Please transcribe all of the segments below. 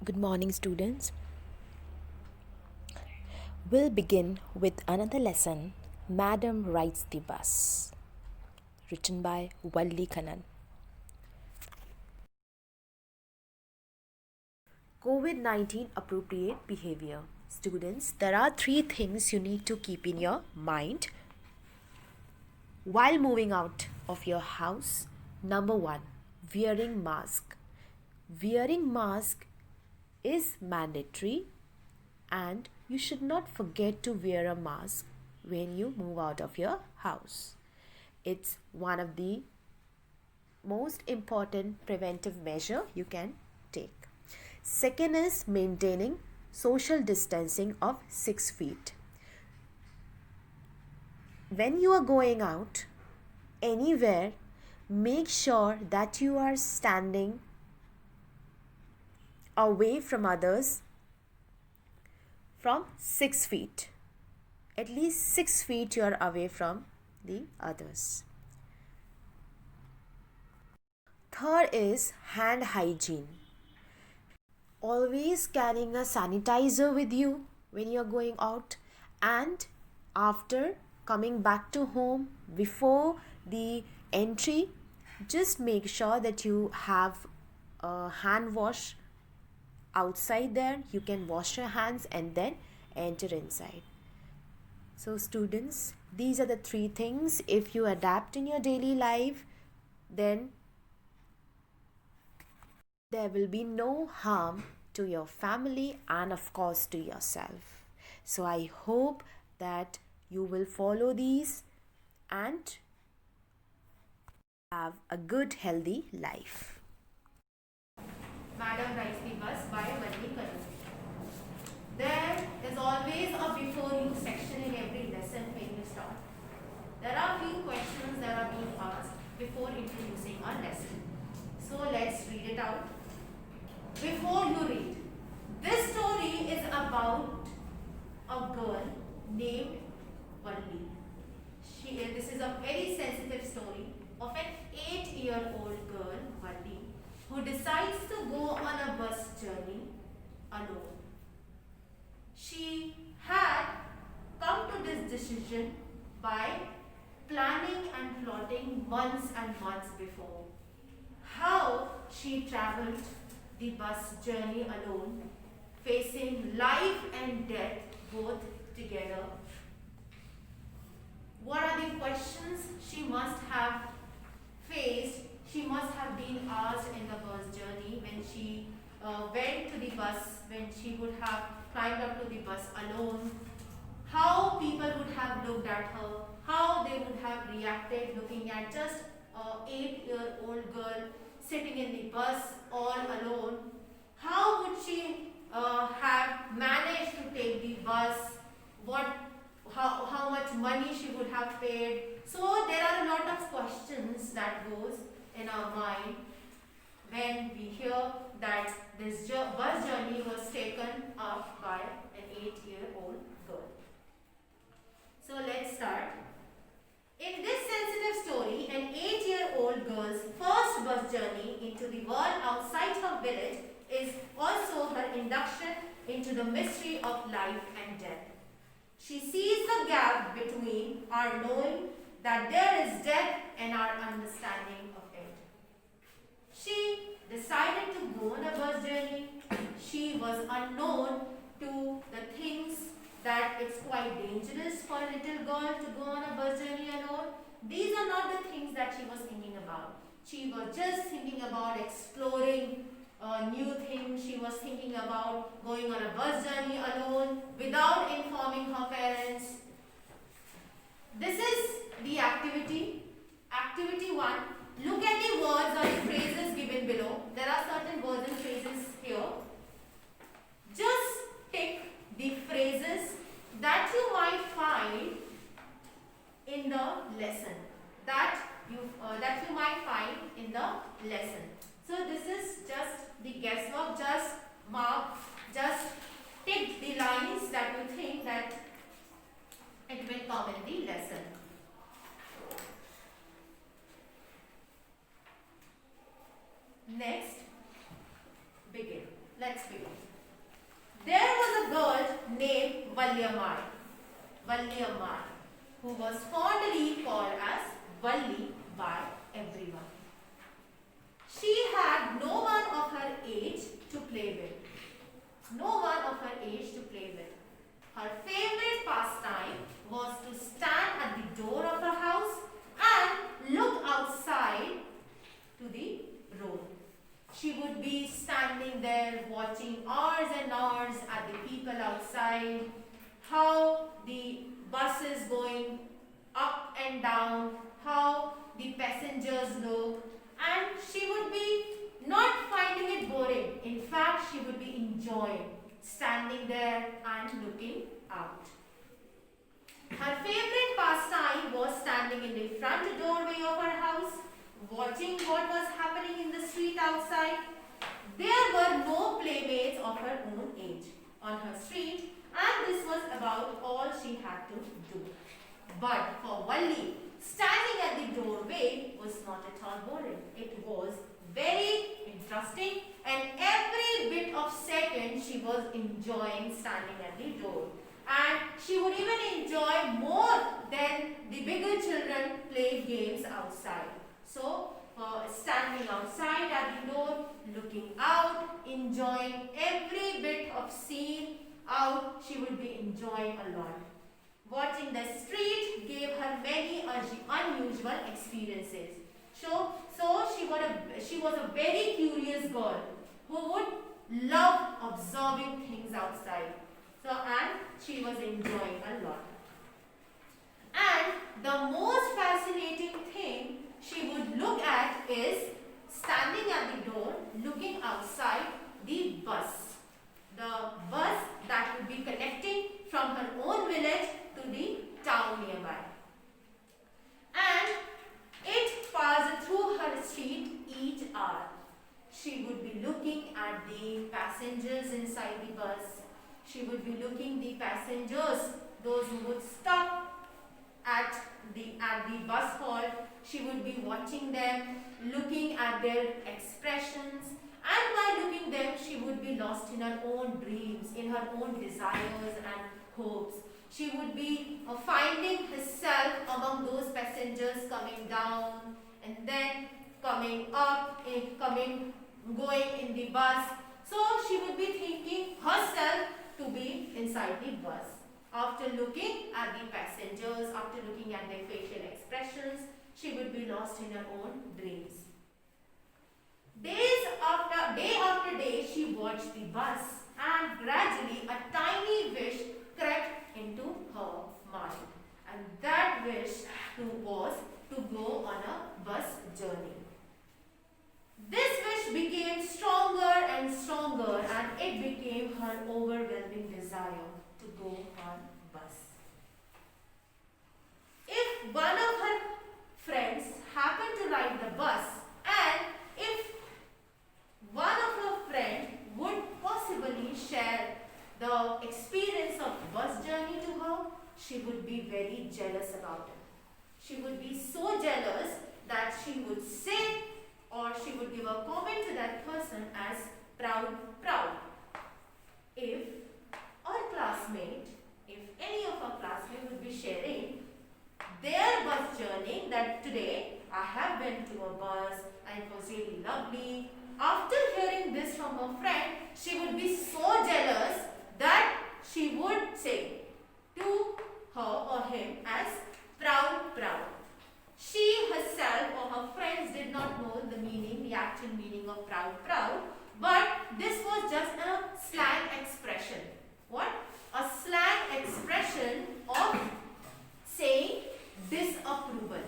Good morning, students. We'll begin with another lesson, Madam Rides the Bus, written by Valli Kannan. COVID-19 appropriate behavior. Students, there are three things you need to keep in your mind while moving out of your house. Number one, wearing mask. Wearing mask is mandatory and you should not forget to wear a mask when you move out of your house. It's one of the most important preventive measure you can take. Second is maintaining social distancing of 6 feet. When you are going out anywhere, make sure that you are standing away from others from 6 feet. At least 6 feet you are away from the others. Third is hand hygiene. Always carrying a sanitizer with you when you are going out, and after coming back to home, before the entry, just make sure that you have a hand wash outside there. You can wash your hands and then enter inside. So students, these are the three things. If you adapt in your daily life, then there will be no harm to your family and of course to yourself. So I hope that you will follow these and have a good healthy life. Madam Rides the Bus by Valli Kannan. There is always a before you section in every lesson when you start. There are few questions that are being asked before introducing our lesson. So let's read it out. Before you read, this story is about a girl named Valli. This is a very sensitive story of an 8-year-old girl, Valli, who decides to go on a bus journey alone. She had come to this decision by planning and plotting months and months before. How she travelled the bus journey alone, facing life and death both together. What are the questions she must have faced? She must have been asked in the bus journey when she went to the bus, when she would have climbed up to the bus alone. How people would have looked at her, how they would have reacted looking at just an 8-year-old girl sitting in the bus all alone. How would she have managed to take the bus? How much money she would have paid? So there are a lot of questions that goes in our mind when we hear that this bus journey was taken up by an 8-year-old girl. So let's start. In this sensitive story, an 8-year-old girl's first bus journey into the world outside her village is also her induction into the mystery of life and death. She sees the gap between our knowing that there is death and our understanding of it. She decided to go on a bus journey. She was unknown to the things that it's quite dangerous for a little girl to go on a bus journey alone. These are not the things that she was thinking about. She was just thinking about exploring new things. She was thinking about going on a bus journey alone without informing her parents. This is the activity. Activity 1. Look at the words or the phrases given below. There are certain words and phrases here. Just pick the phrases that you might find in the lesson. That you might find in the lesson. So this is just the guesswork. Just mark, just tick the lines that you think that it will come in the lesson. Next, begin. Let's begin. named Valliammai, Valliammai, who was fondly called as Valli by everyone. She had no one of her age to play with. No one of her age to play with. Her favorite pastime was to stand at the door of her house and look outside to the road. She would be standing there watching hours and hours at the people outside, how the bus is going up and down, how the passengers look, and she would be not finding it boring. In fact, she would be enjoying standing there and looking out. Her favorite pastime was standing in the front doorway of her house, watching what was happening in the street outside. There were no playmates of her own age on her street, and this was about all she had to do. But for Valli, standing at the doorway was not at all boring. It was very interesting, and every bit of second she was enjoying standing at the door. And she would even enjoy more than the bigger children play games outside. So, standing outside at the door, looking out, enjoying every bit of scene out, she would be enjoying a lot. Watching the street gave her many unusual experiences. So she was a very curious girl who would love observing things outside. And she was enjoying a lot. And the most fascinating thing she would look at is standing at the door, looking outside the bus. The bus that would be connecting from her own village to the town nearby. And it passed through her street each hour. She would be looking at the passengers inside the bus. She would be looking the passengers, those who would stop at the bus halt. She would be watching them, looking at their expressions, and by looking them, she would be lost in her own dreams, in her own desires and hopes. She would be finding herself among those passengers coming down and then coming up, going in the bus. So she would be thinking herself to be inside the bus. After looking at the passengers, after looking at their facial expressions, she would be lost in her own dreams. Day after day, she watched the bus, and gradually a tiny wish crept into her mind. And that wish was to go on a bus journey. This wish became stronger and stronger, and it became her overwhelming desire to go on bus. If one of her friends happened to ride the bus, and if one of her friends would possibly share the experience of bus journey to her, she would be very jealous about it. She would be so jealous that she would say, or she would give a comment to that person as proud. If our classmate, if any of our classmates would be sharing their bus journey, that today I have been to a bus and it was really lovely. After hearing this from her friend, she would be so jealous that she would say to her or him as proud. She herself or her friends did not know the actual meaning of proud, but this was just a slang expression. What? A slang expression of saying disapproval.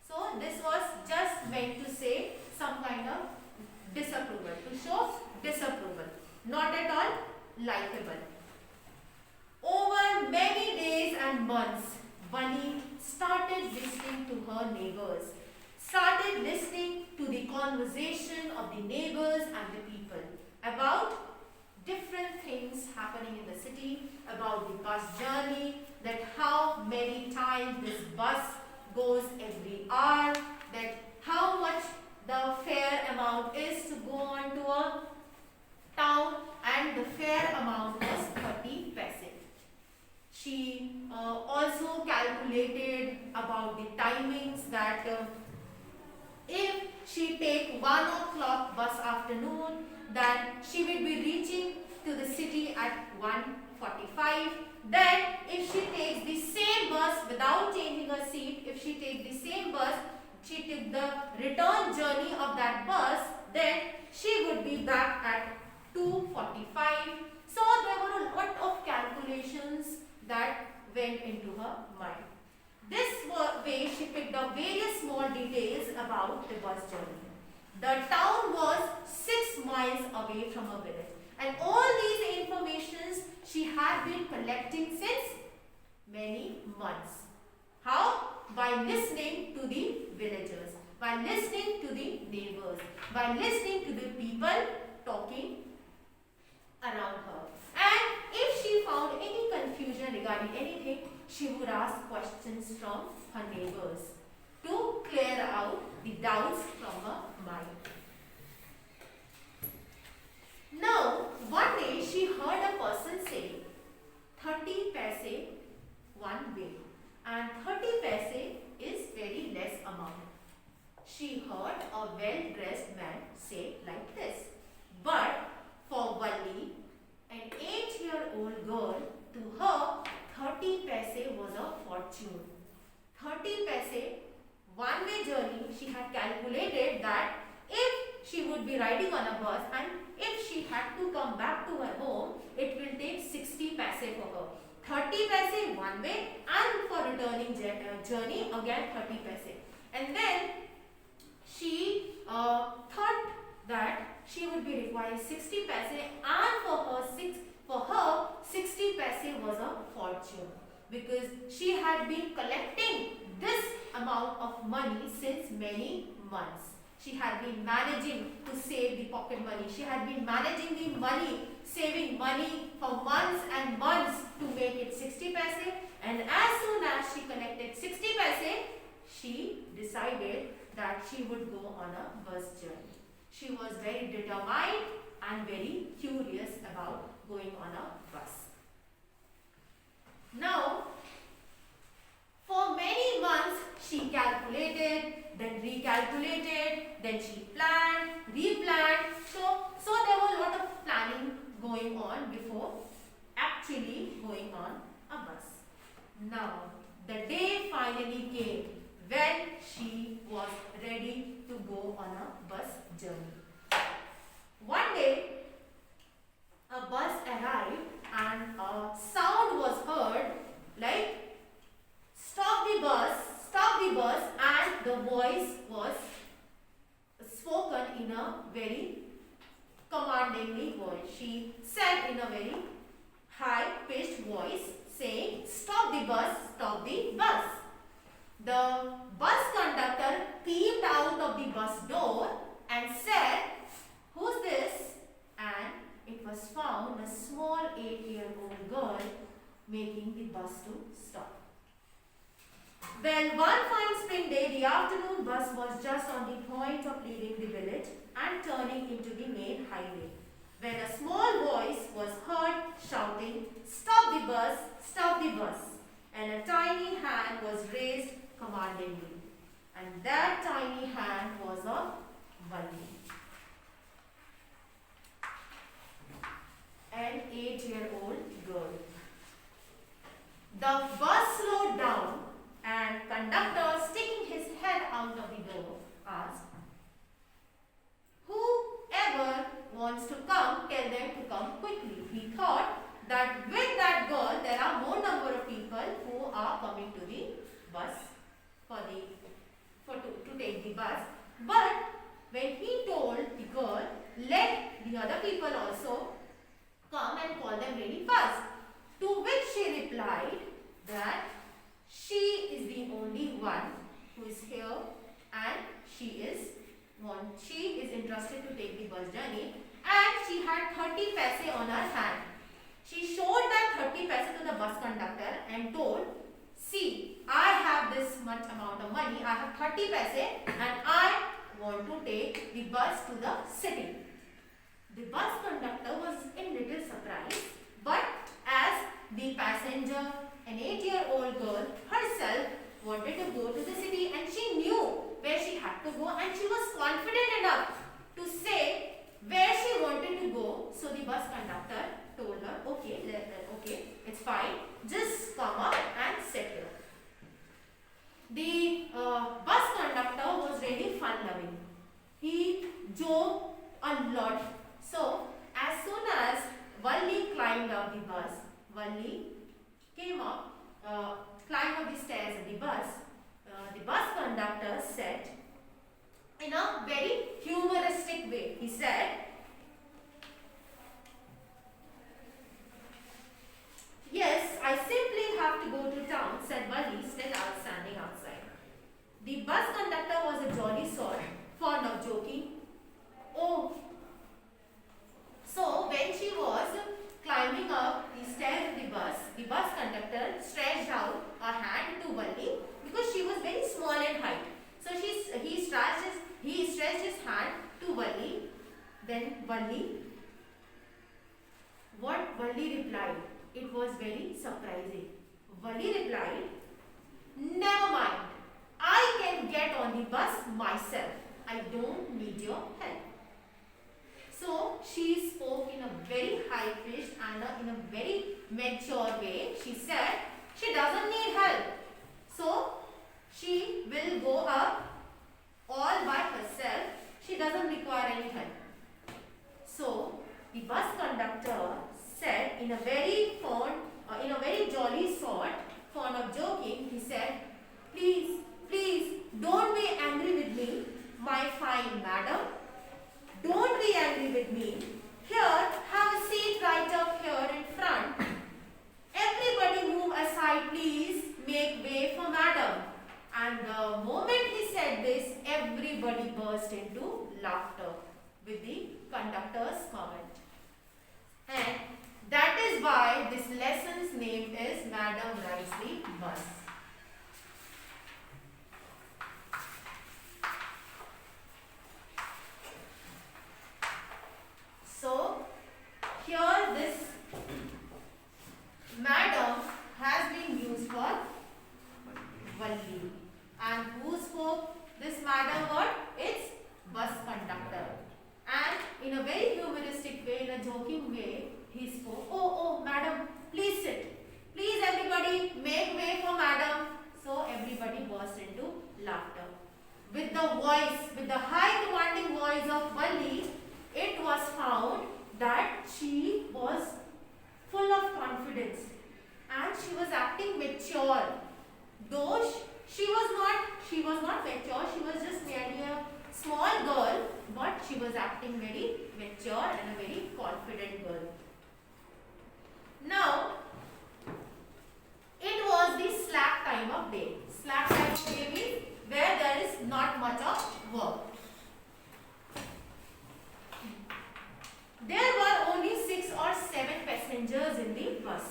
So this was just meant to say some kind of disapproval, to show disapproval, not at all likable. Over many days and months, Bunny started listening to her neighbors, started listening to the conversation of the neighbors and the people about different things happening in the city, about the bus journey, that how many times this bus goes every hour, that how much the fare amount is to go on to a town, and the fare amount was 30 paise. that if she take 1 o'clock bus afternoon, then she will be reaching to the city at 1:45. Then if she takes the same bus without changing her seat, if she takes the same bus, she took the return journey of that bus, then she would be back at 2:45. So there were a lot of calculations that went into her mind. This way she picked up various small details about the bus journey. The town was 6 miles away from her village, and all these informations she had been collecting since many months. How? By listening to the villagers, by listening to the neighbors, by listening to the people talking around her. And if she found any confusion regarding anything, she would ask questions from her neighbors to clear out the doubts from her mind. Now, one day she heard a person say 30 paise one way, and 30 paise is very less amount. She heard a well-dressed man say like this. But for Valli, an 8-year-old girl, to her 30 paise was a fortune. 30 paise, one-way journey, she had calculated that if she would be riding on a bus and if she had to come back to her home, it will take 60 paise for her. 30 paise one way, and for returning journey again 30 paise. And then she thought that she would be requiring 60 paise, and for her 60 paise was a fortune, because she had been collecting this amount of money since many months. She had been managing to save the pocket money. She had been managing the money, saving money for months and months to make it 60 paise. And as soon as she collected 60 paise, she decided that she would go on a bus journey. She was very determined and very curious about going on a bus. Now, for many months she calculated, then recalculated, then she planned, replanned. So there was a lot of planning going on before actually going on a bus. Now, the day finally came when she was ready to go on a bus journey. One day, a bus arrived and a sound was heard like, stop the bus, and the voice was spoken in a very commandingly voice. She said in a very high-pitched voice saying, stop the bus, stop the bus. The bus conductor peeped out of the bus door and said, who's this? And it was found a small 8-year-old girl making the bus to stop. Well, one fine spring day, the afternoon bus was just on the point of leaving the village and turning into the main highway, when a small voice was heard shouting, stop the bus, stop the bus. And a tiny hand was raised commandingly. And that tiny hand was a Valli, an 8-year-old girl. The bus slowed down, and conductor, sticking his head out of the door, asked, whoever wants to come, tell them to come quickly. He thought that with that girl, there are more number of people who are coming to the bus to take the bus. But when he told the girl, let the other people also come and call them really fast, to which she replied that she is the only one who is here and she is interested to take the bus journey, and she had 30 paise on her hand. She showed that 30 paise to the bus conductor and told, see, I have this much amount of money, I have 30 paise and I want to take the bus to the city. The bus conductor was in little surprise, but as the passenger, an 8-year-old girl herself, wanted to go to the city, and she knew the bus conductor told her, okay, okay, it's fine. Just come up and sit here. The bus conductor was really fun-loving. He joked a lot. So, as soon as Valli climbed up the bus, Valli came up, climbed up the stairs of the bus conductor said, in a very humoristic way, he said, yes, I simply have to go to town, said Valli, still standing outside. The bus conductor was a jolly sort, fond of joking. Oh, so when she was climbing up the stairs of the bus conductor stretched out a hand to Valli because she was very small in height. So he stretched his hand to Valli. Then what Valli replied? It was very surprising. Valli replied, never mind. I can get on the bus myself. I don't need your help. So she spoke in a very high-pitched and in a very mature way. She said she doesn't need help. So she will go up all by herself. She doesn't require any help. So the bus conductor said in a very jolly sort, fond of joking, he said, please, don't be angry with me, my fine madam. Don't be angry with me. Here, have a seat right up here in front. Everybody move aside, please. Make way for madam. And the moment he said this, everybody burst into laughter with the conductor's comment. And that is why this lesson's name is Madam Rides the Bus. So, here this madam has been used for Valli. And who spoke this madam word? It's bus conductor. And in a very humoristic way, in a joking way, he spoke, oh, madam, please sit. Please everybody make way for madam. So everybody burst into laughter. With the high commanding voice of Valli, it was found that she was full of confidence and she was acting mature. Though she was not mature, she was just merely a small girl, but she was acting very mature and a very confident girl. Now, it was the slack time of day. Slack time of day means where there is not much of work. There were only 6 or 7 passengers in the bus.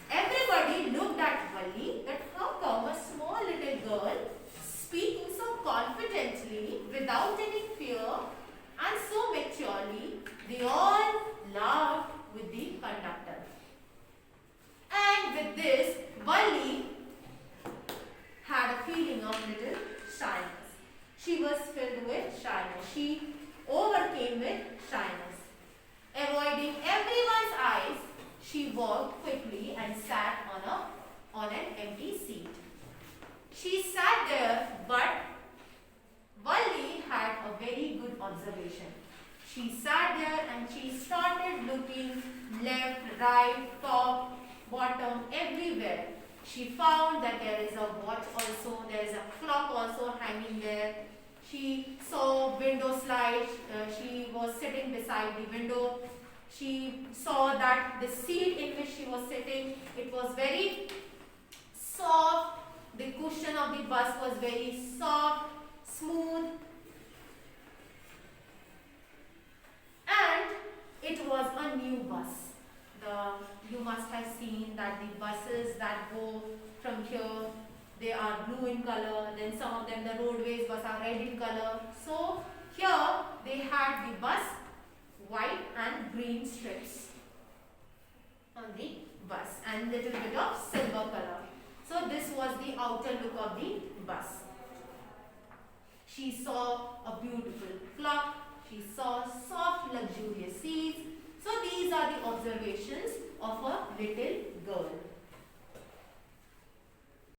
Everybody looked at Valli that how come a small little girl speaking so confidently without any fear and so maturely, they all laughed with the conductor. And with this, Valli had a feeling of little shyness. She was filled with shyness. She overcame with shyness. Avoiding everyone's eyes, she walked quickly and sat on an empty seat. She sat there, but Valli had a very good observation. She sat there and she started looking left, right, top, bottom, everywhere. She found that there is a watch also, there is a clock also hanging there. She saw window slides, she was sitting beside the window. She saw that the seat in which she was sitting, it was very soft. The cushion of the bus was very soft, smooth. And it was a new bus. You must have seen that the buses that go from here, they are blue in color, then some of them, the roadways bus are red in color. So here they had the bus white and green strips on the bus and little bit of silver color. So this was the outer look of the bus. She saw a beautiful clock. She saw soft luxurious seats. So these these are the observations of a little girl.